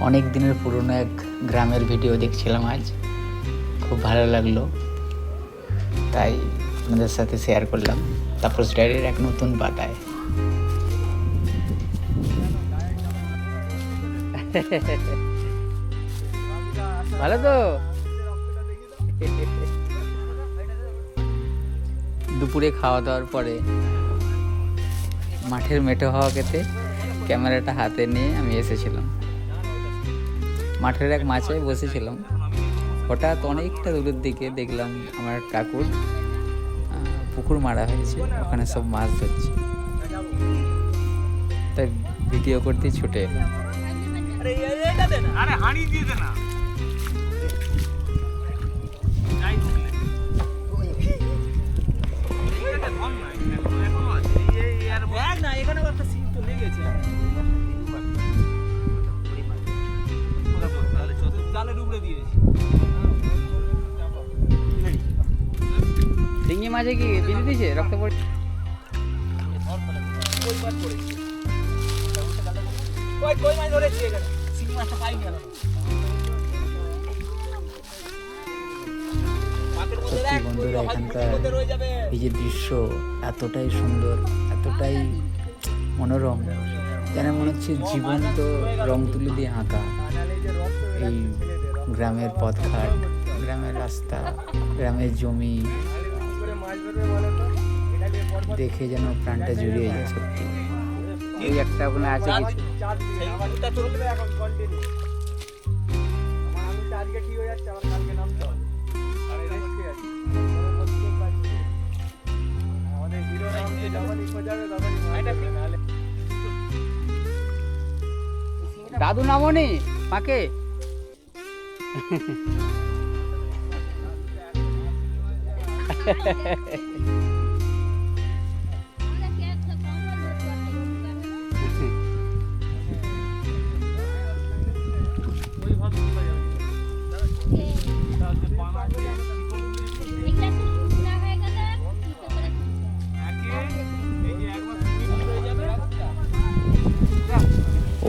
অনেক দিনের পুরনো এক গ্রামের ভিডিও দেখছিলাম আজ, খুব ভালো লাগলো, তাই আপনাদের সাথে শেয়ার করলাম তাপস ডায়েরির এক নতুন পাতায়। ভালো তো। দুপুরে খাওয়া দাওয়ার পরে মাঠের মেঠো হাওয়া খেতে ক্যামেরাটা হাতে নিয়ে আমি এসেছিলাম। মাঠের এক মাছে বসেছিলাম, হঠাৎ অনেকটা দূরের দিকে দেখলাম আমার কাকুর পুকুর মারা হয়েছে, ওখানে সব মাছ ধরছে, তাই ভিডিও করতে ছুটে এলাম। শিঙি মাছে কি বিঁধে দিয়েছে, রক্ত পড়ছে? সত্যি বন্ধুরা, এখানকার এই যে দৃশ্য এতটাই সুন্দর, এতটাই মনোরম, যেন মনে হচ্ছে জীবন্ত রং তুলি দিয়ে আঁকা। এই গ্রামের পথঘাট, গ্রামের রাস্তা, গ্রামের জমি দেখে যেন প্রাণটা জুড়িয়ে যায়। সত্যি এই একটা ওখানে আছে কিছু। দাদু নামনি মাকে।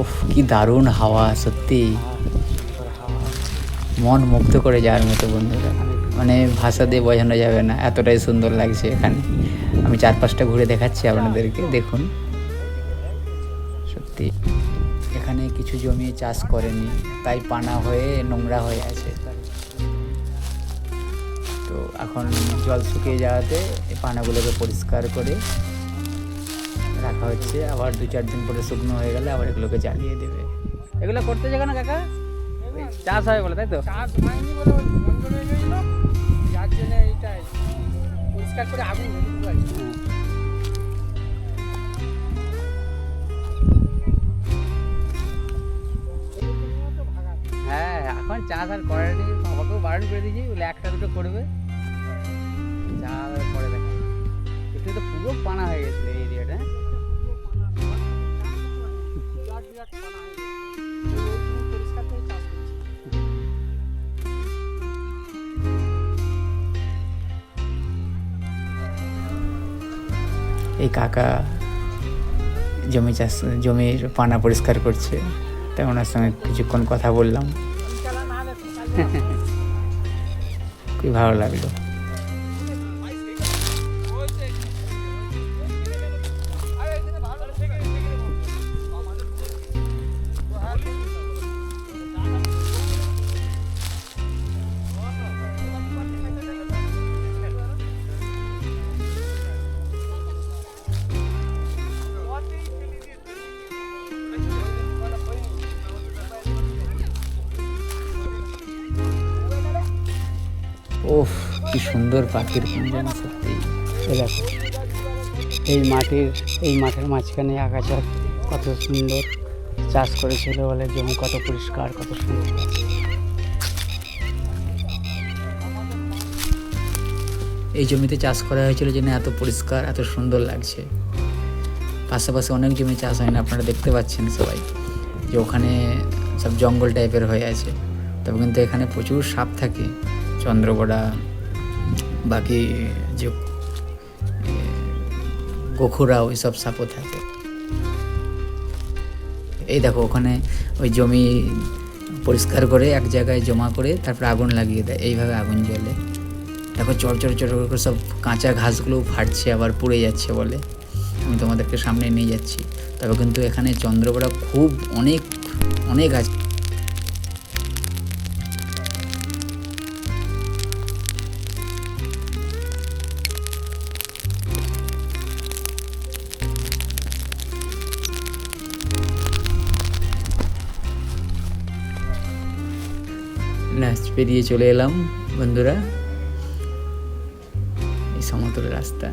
উফ, কি দারুণ হাওয়া, সত্যি মন মুগ্ধ করে যাওয়ার মতো বন্ধুরা, মানে ভাষা দিয়ে বোঝানো যাবে না, এতটাই সুন্দর লাগছে এখানে। আমি 4-5টা ঘুরে দেখাচ্ছি আপনাদেরকে, দেখুন। সত্যি এখানে কিছু জমি চাষ করেনি, তাই পানা হয়ে নোংরা হয়ে আছে। তো এখন জল শুকিয়ে যাওয়াতে এই পানাগুলোকে পরিষ্কার করে রাখা হচ্ছে, আবার 2-4 দিন পরে শুকনো হয়ে গেলে আবার এগুলোকে জ্বালিয়ে দেবে। এগুলো করতে যাবে না কাকা, চাষ হয় বলে, তাই তো? চাষ হয়নি বলে বন্ধ হয়ে গেছিল, যার জন্য এইটাই পরিষ্কার করে আগুন ধরে দিতে। হ্যাঁ, এখন চাষ আর করেনি, বাবাকেও বারণ করে দিয়েছি, বলে 1টা-2টো করবে, যা পরে দেখা। একটু তো পুরো পানা হয়ে গেছিল এই এরিয়াটা। এই কাকা জমির পানা পরিষ্কার করছে, তাই ওনার সঙ্গে কিছুক্ষণ কথা বললাম, খুবই ভালো লাগলো। ওফ, কি সুন্দর পাখির কুঞ্জন, সত্যি। দেখো এই মাঠের মাঝখানে আগাছা কত সুন্দর চাষ করেছিল বলে, জমি কত পরিষ্কার, কত সুন্দর। এই জমিতে চাষ করা হয়েছিল জন্য এত পরিষ্কার, এত সুন্দর লাগছে। পাশাপাশি অনেক জমি চাষ হয় না, আপনারা দেখতে পাচ্ছেন সবাই, যে ওখানে সব জঙ্গল টাইপের হয়ে আছে। তবে কিন্তু এখানে প্রচুর সাপ থাকে, চন্দ্রগড়া, বাকি যে গোখরা, ওই সব সাপও থাকে। এই দেখো ওখানে ওই জমি পরিষ্কার করে এক জায়গায় জমা করে তারপরে আগুন লাগিয়ে দেয়, এইভাবে আগুন জ্বলে। দেখো চর চর চর করে সব কাঁচা ঘাসগুলো ফাটছে, আবার পুড়ে যাচ্ছে বলে। আমি তোমাদেরকে সামনে নিয়ে যাচ্ছি। তবে কিন্তু এখানে চন্দ্রকোনা খুব অনেক অনেক আছে। নাচ পেরিয়ে চলে এলাম বন্ধুরা, এই সমতল রাস্তা।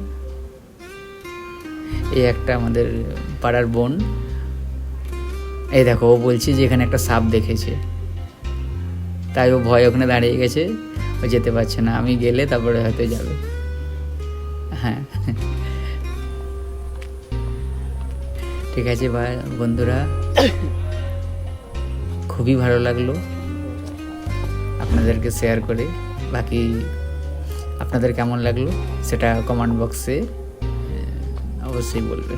এই একটা আমাদের পাড়ার বোন, এই দেখো ও বলছে যে এখানে একটা সাপ দেখেছে, তাই ও ভয় ওখানে দাঁড়িয়ে গেছে, ও যেতে পারছে না। আমি গেলে তারপরে হয়তো যাবে। হ্যাঁ ঠিক আছে বন্ধুরা, খুবই ভালো লাগলো আপনাদেরকে শেয়ার করে। বাকি আপনাদের কেমন লাগলো সেটা কমেন্ট বক্সে অবশ্যই বলবে।